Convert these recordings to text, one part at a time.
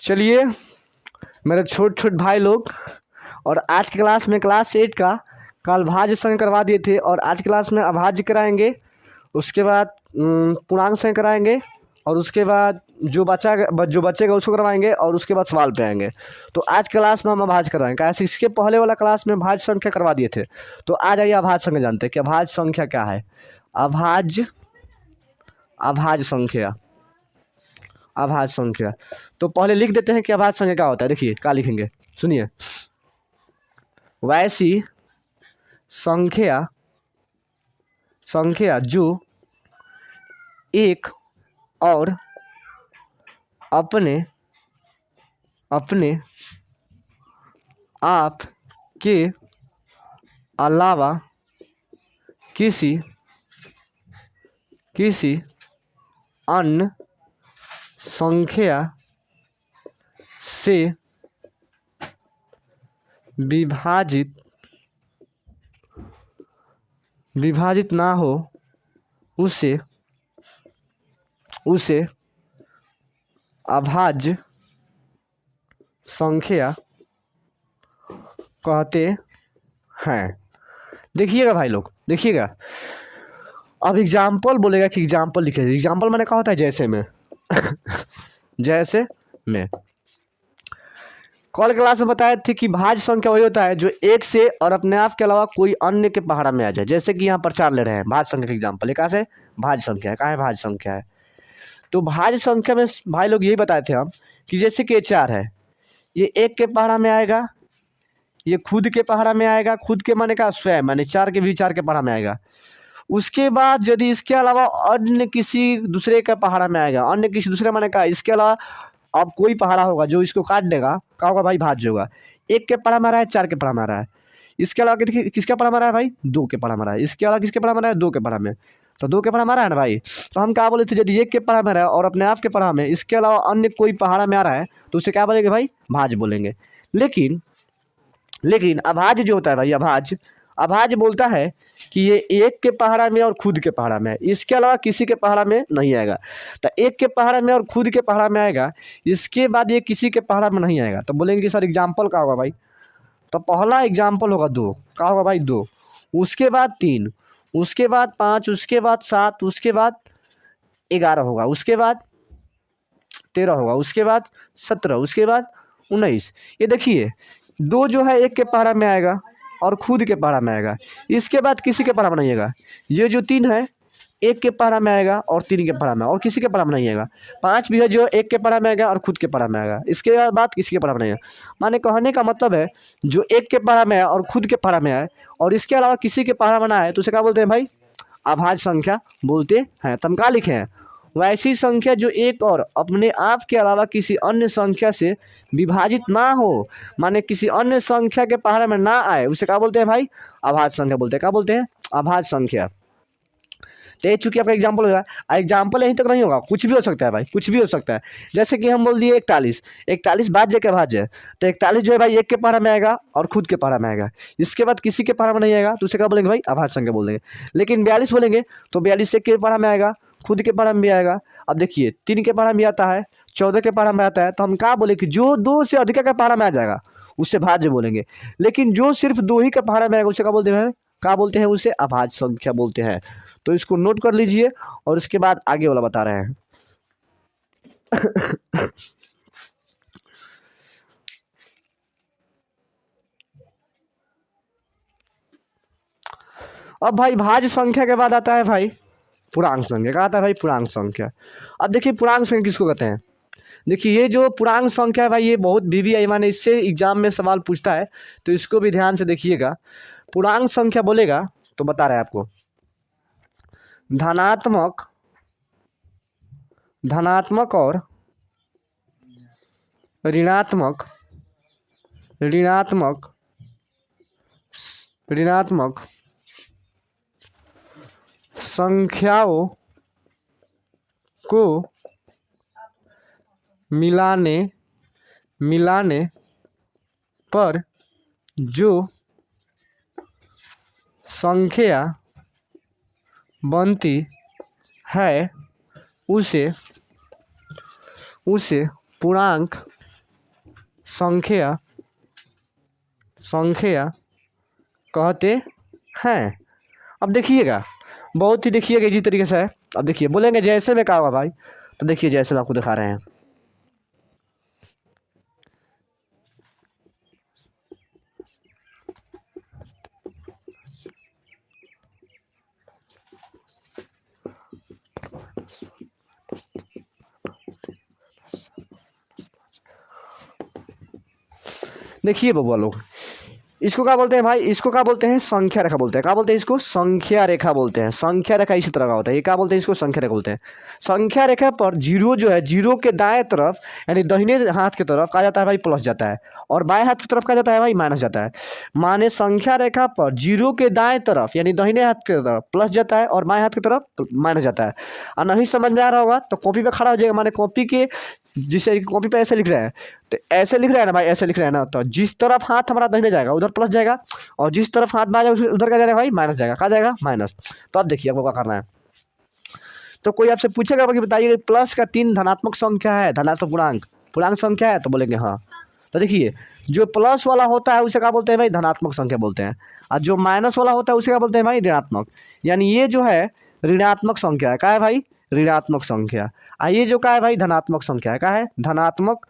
चलिए मेरे छोट छोट भाई लोग, और आज की क्लास में क्लास 8 का कल भाज्य संख्या करवा दिए थे और आज क्लास में अभाज्य कराएंगे। उसके बाद पूर्णांक संख्या कराएंगे और उसके बाद जो बचेगा उसको करवाएंगे और उसके बाद सवाल पे आएंगे। तो आज क्लास में हम अभाज्य करवाएंगे। कैसे इसके पहले वाला क्लास में भाज्य संख्या करवा दिए थे। तो आज आइए अभाज्य संख्या जानते हैं कि अभाज्य संख्या क्या है। अभाज्य संख्या तो पहले लिख देते हैं कि अभाज्य संख्या क्या होता है। देखिए क्या लिखेंगे, सुनिए। वैसी संख्या जो एक और अपने आप के अलावा किसी अन्य संख्या से विभाजित ना हो उसे अभाज्य संख्या कहते हैं। देखिएगा भाई लोग, देखिएगा। अब एग्जाम्पल बोलेगा कि एग्जाम्पल लिखे। एग्जाम्पल मैंने कहा होता है जैसे में जैसे में कल क्लास में बताए थे कि भाज्य संख्या वही होता है जो एक से और अपने आप के अलावा कोई अन्य के पहाड़ा में आ जाए। जैसे कि यहाँ पर 4 ले रहे हैं भाज्य संख्या का एग्जाम्पल। एक कहाँ से भाज्य संख्या है, कहाँ है भाज्य संख्या है। तो भाज्य संख्या में भाई लोग यही बताए थे हम कि जैसे कि 4 है, ये एक के पहाड़ा में आएगा, ये खुद के पहाड़ा में आएगा। खुद के माने का स्वयं, माने 4 के भी 4 के पहाड़ा में आएगा। उसके बाद यदि इसके अलावा अन्य किसी दूसरे का पहाड़ा में आएगा, अन्य किसी दूसरे माने का इसके अलावा अब कोई पहाड़ा होगा जो इसको काट देगा, क्या होगा भाई, भाज्य होगा। एक के पहाड़ा में आ रहा है, 4 के पहाड़ा में आ रहा है। इसके अलावा देखिए किसके पहाड़ा में आ रहा है भाई, 2 के पहाड़ा में आ रहा है। इसके अलावा किसके पहाड़ा में आ रहा है, 2 के पहाड़ा में। तो 2 के पहाड़ा में आ रहा है ना भाई। तो हम क्या बोले थे, यदि एक के पहाड़ा में आ रहा है और अपने आप के पहाड़ा में, इसके अलावा अन्य कोई पहाड़ा में आ रहा है तो उसे क्या बोलेंगे भाई, भाज्य बोलेंगे। लेकिन अभाज्य जो होता है भाई, अभाज्य बोलता है कि ये एक के पहाड़ा में और खुद के पहाड़ा में है, इसके अलावा किसी के पहाड़ा में नहीं आएगा। तो एक के पहाड़ा में और खुद के पहाड़ा में आएगा, इसके बाद ये किसी के पहाड़ा में नहीं आएगा। तो बोलेंगे कि सर एग्जाम्पल क्या होगा भाई। तो पहला एग्जाम्पल होगा 2, क्या होगा भाई 2, उसके बाद 3, उसके बाद 5, उसके बाद 7, उसके बाद 11 होगा, उसके बाद 13 होगा, उसके बाद 17, उसके बाद 19। ये देखिए 2 जो है एक के पहाड़ा में आएगा और खुद के पहाड़ा में आएगा, इसके बाद किसी के पहाड़ा में नहीं आएगा। ये जो 3 है एक के पहाड़ा में आएगा और 3 के पहाड़ा में, और किसी के पहाड़ा में नहीं आएगा। 5 भी है जो एक के पहाड़ा में आएगा और खुद के पहाड़ा में आएगा, इसके बाद किसी के पहाड़ा में नहीं आएगा। माने कहने का मतलब है जो एक के पहाड़ा में है और खुद के पहाड़ा में आए और इसके अलावा किसी के पहाड़ा में ना आए तो उसे क्या बोलते हैं भाई, अभाज्य संख्या बोलते हैं। तो हम क्या लिखे हैं, वैसी संख्या जो एक और अपने आप के अलावा किसी अन्य संख्या से विभाजित ना हो, माने किसी अन्य संख्या के पहाड़े में ना आए, उसे क्या बोलते हैं भाई, अभाज्य संख्या बोलते हैं। क्या बोलते हैं, अभाज्य संख्या। तो ये चूंकि आपका एग्जाम्पल होगा, एग्जाम्पल यहीं तक नहीं होगा, कुछ भी हो सकता है भाई, कुछ भी हो सकता है। जैसे कि हम बोल दिए 41 भाज्य के भाज्य, तो 41 जो है भाई एक के पहाड़ा में आएगा और खुद के पहाड़ा में आएगा, इसके बाद किसी के पहाड़ा में नहीं आएगा तो उसे क्या बोलेंगे भाई, अभाज्य संख्या बोल देंगे। लेकिन 42 बोलेंगे तो 42 एक के पहाड़ा में आएगा, खुद के पहाड़ा में भी आएगा। अब देखिए 3 के पहाड़ा में आता है, 14 के पहाड़ा में आता है, तो हम क्या बोले कि जो 2 से अधिक का पहाड़ा में आ जाएगा उससे भाज्य बोलेंगे। लेकिन जो सिर्फ 2 ही का पहाड़ा में आएगा उसे क्या बोलते हैं, क्या बोलते हैं, उसे अभाज्य संख्या बोलते हैं। तो इसको नोट कर लीजिए और इसके बाद आगे वाला बता रहे हैं। अब भाई भाज्य संख्या के बाद आता है भाई पूर्णांक संख्या। क्या आता है भाई, पूर्णांक संख्या। अब देखिए पूर्णांक संख्या किसको कहते हैं। देखिए ये जो पूर्णांक संख्या है भाई, ये बहुत बीवी माने इससे एग्जाम में सवाल पूछता है, तो इसको भी ध्यान से देखिएगा। पूर्णांक संख्या बोलेगा तो बता रहे हैं आपको, धनात्मक और ऋणात्मक संख्याओं को मिलाने पर जो संख्या बनती है उसे पूर्णांक संख्या संख्या कहते हैं। अब देखिएगा, बहुत ही देखिएगा इसी तरीके से है। अब देखिए बोलेंगे जैसे में क्या होगा भाई, तो देखिए जैसे में आपको दिखा रहे हैं। देखिए बबुआ लोग, इसको क्या बोलते हैं भाई, इसको क्या बोलते हैं, संख्या रेखा बोलते हैं। क्या बोलते हैं इसको, संख्या रेखा बोलते हैं। संख्या रेखा इसी तरह का होता है। ये क्या बोलते हैं इसको, संख्या रेखा बोलते हैं। संख्या रेखा पर जीरो जो है, जीरो के दाएं तरफ यानी दाहिने हाथ की तरफ कहा जाता है भाई प्लस जाता है, और बाएं हाथ की तरफ कहा जाता है भाई माइनस जाता है। माने संख्या रेखा पर जीरो के दाएं तरफ यानी दाहिने हाथ की तरफ प्लस जाता है और बाएं हाथ की तरफ माइनस जाता है। और नहीं समझ में आ रहा होगा तो कॉपी पे खड़ा हो जाएगा। माने कॉपी के जिसे कॉपी पे ऐसे लिख रहे हैं, तो ऐसे लिख रहे हैं ना भाई, ऐसे लिख रहे हैं ना, तो जिस तरफ हाथ हमारा दाहिने जाएगा उधर प्लस जाएगा, और जिस तरफ हाथ बाएं जाएगा उधर क्या जाएगा भाई, माइनस जाएगा। कहाँ जाएगा, माइनस। तो अब देखिए आपको क्या करना है। तो कोई आपसे पूछेगा कि बताइए प्लस का 3 धनात्मक संख्या है, धनात्मक पूर्णांक संख्या है, तो बोलेंगे हाँ। तो देखिए जो प्लस वाला होता है उसे क्या बोलते हैं भाई, धनात्मक संख्या बोलते हैं, और जो माइनस वाला होता है उसे क्या बोलते हैं भाई, ऋणात्मक। यानी ये जो है ऋणात्मक संख्या है। क्या है भाई, ऋणात्मक संख्या। और ये जो क्या है भाई, धनात्मक संख्या है। क्या है, धनात्मक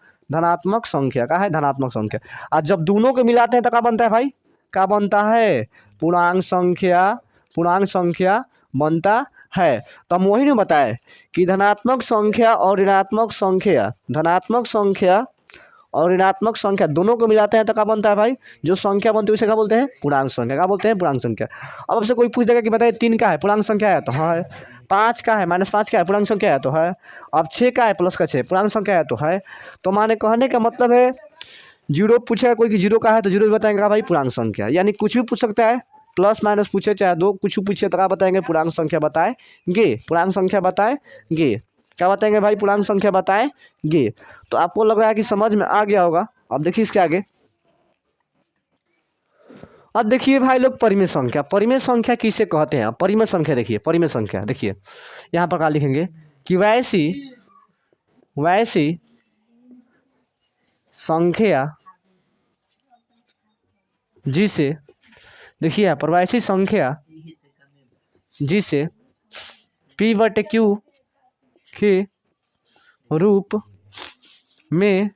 संख्या। क्या है, धनात्मक संख्या। और जब दोनों को मिलाते हैं तो क्या बनता है भाई, क्या बनता है, पूर्णांक संख्या बनता है। तो हम वही नहीं बताए कि धनात्मक संख्या और ऋणात्मक संख्या दोनों को मिलाते हैं तो क्या बनता है भाई, जो संख्या बनती है उसे क्या बोलते हैं, पूर्णांक संख्या। क्या बोलते हैं, पूर्णांक संख्या। अब आपसे कोई पूछ देगा कि बताइए 3 का है पूर्णांक संख्या है, तो हाँ है। 5 का है -5 का है पूर्णांक संख्या है, तो है। अब 6 का है +6 पूर्णांक संख्या है, तो है। तो माने कहने का मतलब है, जीरो पूछेगा कोई कि जीरो का है तो जीरो बताएंगे भाई पूर्णांक संख्या। यानी कुछ भी पूछ सकता है, प्लस माइनस पूछे चाहे दो कुछ भी पूछे तो क्या बताएंगे, पूर्णांक संख्या बताएंगे। क्या बताएंगे भाई, पूर्णांक संख्या बताएंगे। तो आपको लग रहा है कि समझ में आ गया होगा। अब देखिए इसके आगे, अब देखिए भाई लोग परिमेय संख्या किसे कहते हैं। परिमेय संख्या देखिए, परिमेय संख्या देखिए यहाँ पर क्या लिखेंगे कि वैसी संख्या जिसे, देखिए यहाँ पर वैसी संख्या जिसे P/Q के रूप में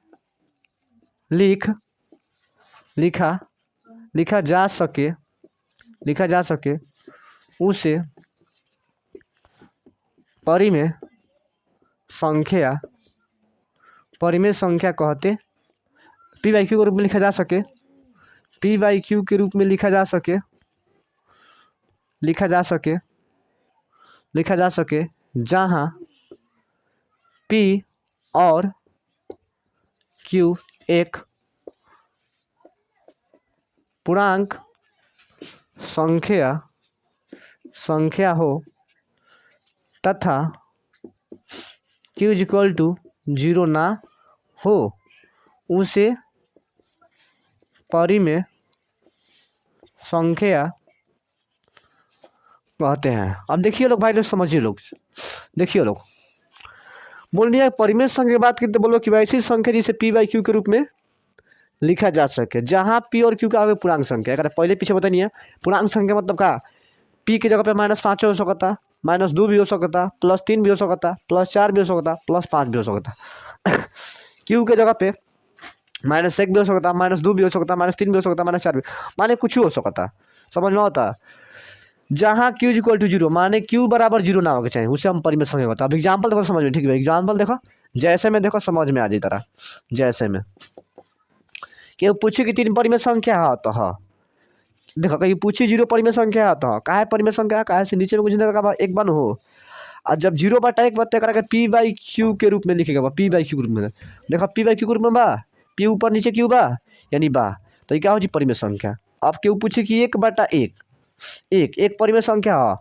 लिखा जा सके उसे परिमेय संख्या कहते। P/Q के रूप में लिखा जा सके जहाँ P और Q एक पूर्णांक संख्या हो तथा Q = 0 ना हो, उसे परिमेय संख्या कहते हैं। अब देखिए लोग, भाई लोग समझिए लोग, देखिए लोग, बोल रही है परिमेय संख्या की बात करते बोलो कि वैसी संख्या जिसे P/Q के रूप में लिखा जा सके जहाँ P और Q का आगे पूर्णांक संख्या। अगर पहले पीछे पता नहीं है पूर्णांक संख्या मतलब क्या, P की जगह पे -5 हो सकता, -2 भी हो सकता, +3 भी हो सकता, +4 भी हो सकता, +5 भी हो सकता। Q के जगह पे -1 भी हो सकता, -2 भी हो सकता, -3 भी हो सकता, -4 भी, माने कुछ हो सकता। समझ में आता, जहाँ Q = 0 माने Q बराबर 0 ना होगा चाहिए, उसे हम परिमेय संख्या होता। अब एग्जाम्पल देखो समझ में, ठीक है एग्जाम्पल देखो, जैसे में देखो समझ में आ जाए तरह। जैसे में कि पूछे कि 3 परिमेय संख्या है तो हाँ, देखो कहीं पूछी 0 परिमेय संख्या है तो काहे परिमेय संख्या, काहे से नीचे में कुछ नहीं लगा एक बन हो, और जब 0/1 बता करके P/Q के रूप में लिखेगा, P/Q के रूप में। देखो P/Q के रूप में बा, P ऊपर नीचे Q बा यानी बा, तो ये क्या हो जी परिमेय संख्या। अब क्यों पूछे कि 1/1 एक परिमेय संख्या है,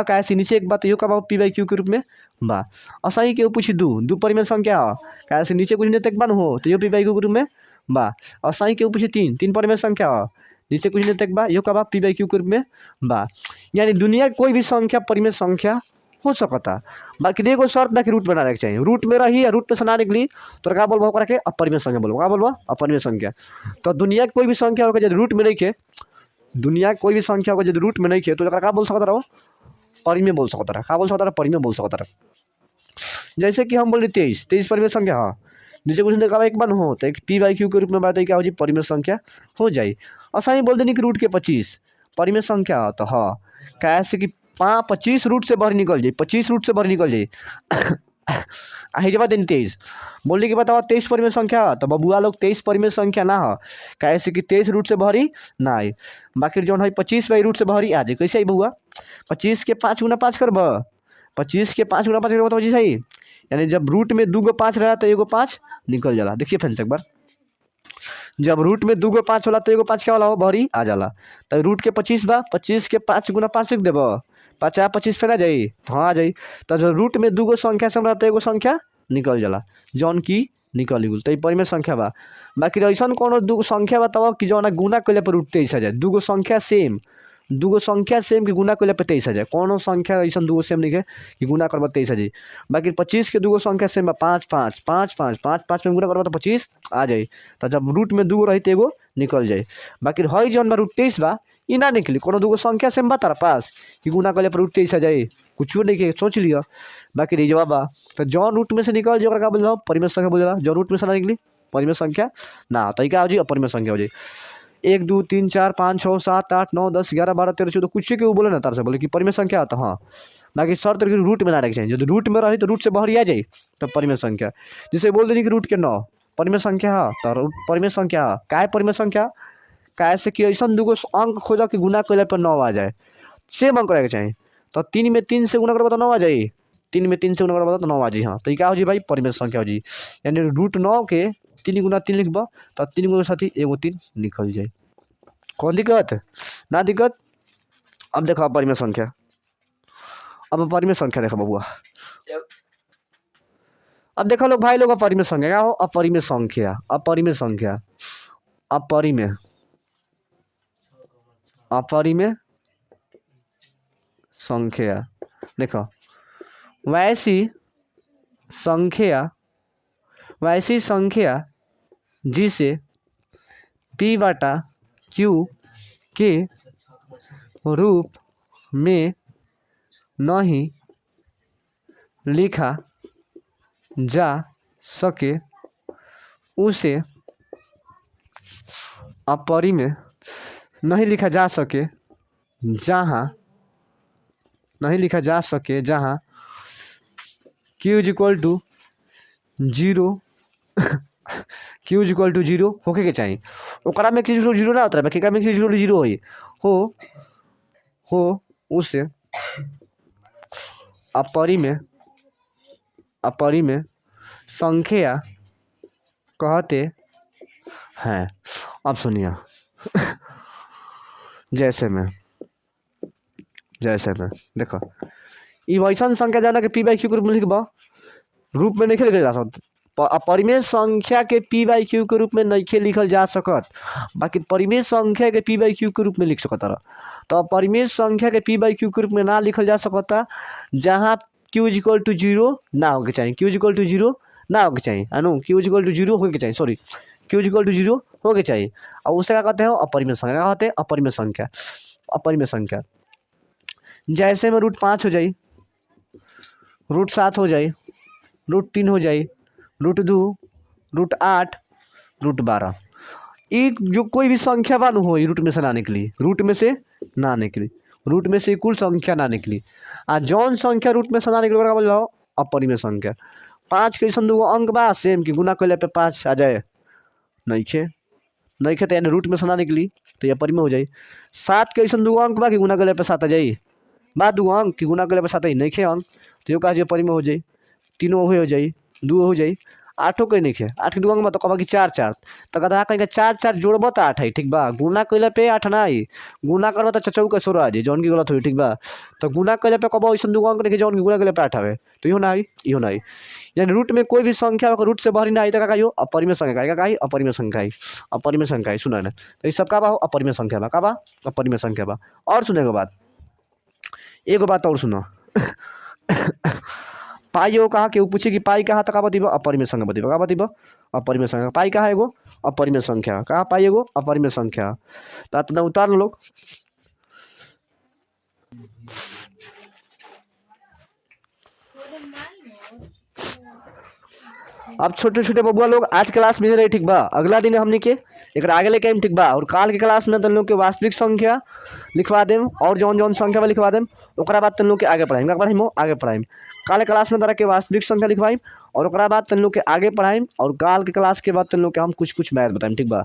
काहे से नीचे एक बात यो का P/Q के रूप में बा। और सही क्यों पूछी 2 परिमेय संख्या है, काहे से नीचे कुछ नहीं तो एक बन हो तो यो P/Q के रूप में बा। और सही क्यों पूछी 3 परिमेय संख्या है, नीचे कुछ नहीं तक बा, यो का P/Q के रूप में बा। यानी दुनिया कोई भी संख्या परिमेय संख्या हो सकता। बाकी एगो शर्त बाकी रूट में ना रहेके चाहिए, रूट में रही या रूट पे से ना निकली तो का बोलबो ओकरा के अपरिमेय संख्या बोलबो, का बोलबो अपरिमेय संख्या। तो दुनिया के कोई भी संख्या होकर यदि रूट में नहीं के, दुनिया के कोई भी संख्या होकर यदि रूट में नहीं के तो ओकरा का बोल सकता रहो, परिमेय बोल सकता रहा, का बोल सकता रहा, परिमेय बोल सकता रहा। जैसे कि हम बोले 23 23 परिमेय संख्या हाँ, नीचे कुछ देखा एक बार हो तो एक पी बाई क्यू के रूप में बात है क्या हो जी परिमेय संख्या हो जाए। और सही बोल देनी कि रूट के 25 परिमेय संख्या हो तो हाँ, कैसे कि 25 रूट से बाहर निकल जाए, 25 रूट से बाहर निकल जाए आई जब 23 बोलने के बताओ 23 परिमेय संख्या तो बबुआ लोग 23 परिमेय संख्या ना हो, कैसे कि 23 रूट से बाहरी ना आई। बाकी जो है 25 बाई रूट से बाहरी आ जाए, कैसे आई बबुआ 25 के 5 गुना 5 करब, 25 के 5 गुना 5 करब तो सही, यानी जब रूट में 2 गो 5 रहा तो एगो 5 निकल जाला। देखिए फिर से एक बार, जब रूट में 2 गो 5 होला तो एगो 5 क्या होला हो बहरी आ जाला। तो रूट के 25 बा, 25 के 5 गुना 5 लिख देब, 50 25 फेर आ जाई तो हाँ आ जाई। तो जब रूट में 2 गो संख्या से तो एगो संख्या निकल जाला जौन की निकल गई, तो परिमेय संख्या बा। बाकी ऐसा कोनो 2 गो संख्या बताओ कि जौन गुना कइले पर रूट 23 आ जाए, 2 गो संख्या सेम, 2 गो संख्या सेम कि गुना कइले पर 23 आ जाए, कोनो संख्या ऐसा 2 गो सेम नहीं है कि गुना करब 23 आ जाए। बाकी 25 के 2 गो संख्या सेम बा 5 5 5 5 5 5 में गुना करब तो 25 आ जाए। तो जब रूट में 2 गो रही तो एगो निकल जाए। बाकी हई जौन बा रूट 23 बा ई ना निकली, कोनो 2 गो संख्या सेम बा तारा पास कि गुना कइले पर रूट 23 आ जाए, कुछ नहीं के सोच लिया। बाकी रही जवाब बा तो जौन रूट में से निकल जो का बोल परिमेय संख्या बोल जाला, जौन रूट में से ना निकली परिमेय संख्या ना, तो क्या हो जाए अपरिमेय संख्या हो जाए। 1 2 3 4 5 6 7 8 9 10 11 12 13 14 कुछ के वो बोले ना तार से बोले कि परिमेय संख्या आता हाँ। बाकी शर्त रूट में ना रखे चाहिए, यदि रूट में रही तो रूट से बाहर आ जाए तो परिमेय संख्या। जिसे बोल देनी कि रूट के 9 परिमेय संख्या हाँ, तो परिमेय संख्या का है परिमेय संख्या, कैसे कि ऐसा 2 गो अंक खोजा कि गुना कइले पर 9 आ जाए, सेम अंक रहेके चाहिए। तो 3 में 3 से गुना करब तो 9 आ जाए, 3 में 3 से गुना करब तो 9 आ जाए हाँ। तो क्या हो जी भाई परिमेय संख्या हो जी, यानी रूट 9 के 3 गुना 3 लिखब तो 3 गुना साथी एगो 3 निकल जाए। कौन दिक्कत ना दिक्कत। अब देखो अपरिमेय संख्या, अब अपरिमेय संख्या देखो बबुआ, अब देखो लोग भाई लोग अपरिमेय संख्या क्या हो, अपरिमेय संख्या अपरिमेय संख्या अपरिमेय अपरिमेय संख्या। देखो वैसी संख्या जिसे p बटा q के रूप में नहीं लिखा जा सके उसे अपरिमेय नहीं लिखा जा सके जहाँ नहीं लिखा जा सके जहाँ q is equal to 0 q is equal to 0 होके के चाहिए, ओकरा में q इज इक्वल टू 0 ना होता है, बाकी में q इज इक्वल टू 0 होई हो उसे अपरिमेय संख्या कहते हैं। अब सुनिए जैसे में देखो ये वैसा संख्या जाना कि p बाई क्यू के रूप में लिखब, रूप में नहीं लिखल जा सकता। अपरिमेय संख्या के p बाई क्यू के रूप में नहीं लिखल जा सकत, बाकी परिमेय संख्या के p बाई क्यू के रूप में लिख सकता रह। तो परिमेय संख्या के p बाई क्यू के रूप में ना लिखल जा सकता जहाँ q इज इक्वल टू 0 ना होके चाहिए, q इज इक्वल टू 0 ना होके चाहिए Anu, q is equal to 0 होके चाहिए, sorry q is equal to 0 होके चाहिए। और उससे क्या कहते हैं अपरिमेय संख्या, क्या कहते हैं अपरिमेय संख्या। अपरिमेय संख्या जैसे में रूट 5 हो जाए, रूट 7 हो जाए, रूट 3 हो जाए, रूट 2, रूट 8, रूट 12, एक जो कोई भी संख्या बानू हो रूट में से ना निकली, रूट में से ना निकली, रूट में से कुल संख्या ना निकली। आ जौन संख्या रूट में से ना निकली बोल जाओ अपरिमेय संख्या। 5 के ऐसा 2 अंक बा सेम कि गुना कइले पे 5 आ जाए, नहीं खे तो यानी रूट में से ना निकली तो ये अपरिमेय हो जाए। 7 के ऐसा 2 अंक बा कि गुना कइले पे 7 आ जाए, बा 2 अंक कि गुना कइले पे 7 नहीं खे अंक तो यो कहा परिमेय हो जाए। 3 हो जाए, 2 हो जाए, 8 कहीं नहीं खे, 8 के 2 अंक में तो कब कि 4 4 तो कदा कहीं 4 4 जोड़ब तो 8 है, ठीक बा। गुना कइले पे 8 ना आई, गुना करब तो चचौ के 16 आ जाए, जौन की गलत हुई, ठीक बा। तो गुना कइले पे कब ऐसा 2 अंक नहीं जौन की गुना कइले पे 8 आवे तो इहो ना आई, इहो ना आई। यानी रूट में कोई भी संख्या रूट से बाहर ना आई तो का कहियो अपरिमेय संख्या, का अपरिमेय संख्या है, अपरिमेय संख्या है। सुना ना तो ये सब का बा अपरिमेय संख्या बा, का बा अपरिमेय संख्या बा। और सुने के बाद एगो बात और सुनो पाई एगो कहा के पूछे कि पाई कहा तक बतिब अपरिमेय संख्या बतिब का बतिब अपरिमेय संख्या पाई कहा एगो अपरिमेय संख्या कहा पाई एगो अपरिमेय संख्या तो इतना उतार लो लोग। अब छोटे छोटे बबुआ लोग आज क्लास में रही ठीक बा, अगला दिन हमने के एक आगे लेके आइम ठीक बा, और काल के क्लास में तुम लोग के वास्तविक संख्या लिखवा देम और जौन जौन संख्या में लिखवा देम ओकरा बाद तुम लोग के आगे पढ़ाइम पढ़ाइम आगे पढ़ाइम। काल क्लास में तरह के वास्तविक संख्या लिखवाइम और ओकरा बाद तुम लोग के आगे पढ़ाइम, और काल के क्लास के बाद तुम लोग के हम कुछ कुछ मैथ बताइम ठीक बा।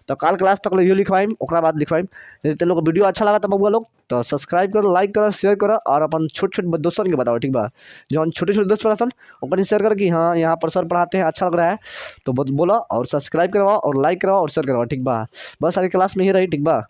तो काल क्लास तक यो लिखवाइम ओकरा बाद लिखवाइम। यदि तुम लोग को वीडियो अच्छा लगा तो बबुआ लोग तो सब्सक्राइब करो, लाइक करो, शेयर करो, और अपन छोटे छोटे दोस्तों के बताओ ठीक बा। जो छोटे छोटे दोस्त पढ़ाते ओपन शेयर करो कि हाँ यहाँ पर सर पढ़ाते हैं अच्छा लग रहा है, तो बोलो और सब्सक्राइब करवाओ और लाइक करवाओ और शेयर करवाओ ठीक बा। बस सारी क्लास में ही रही ठीक बा।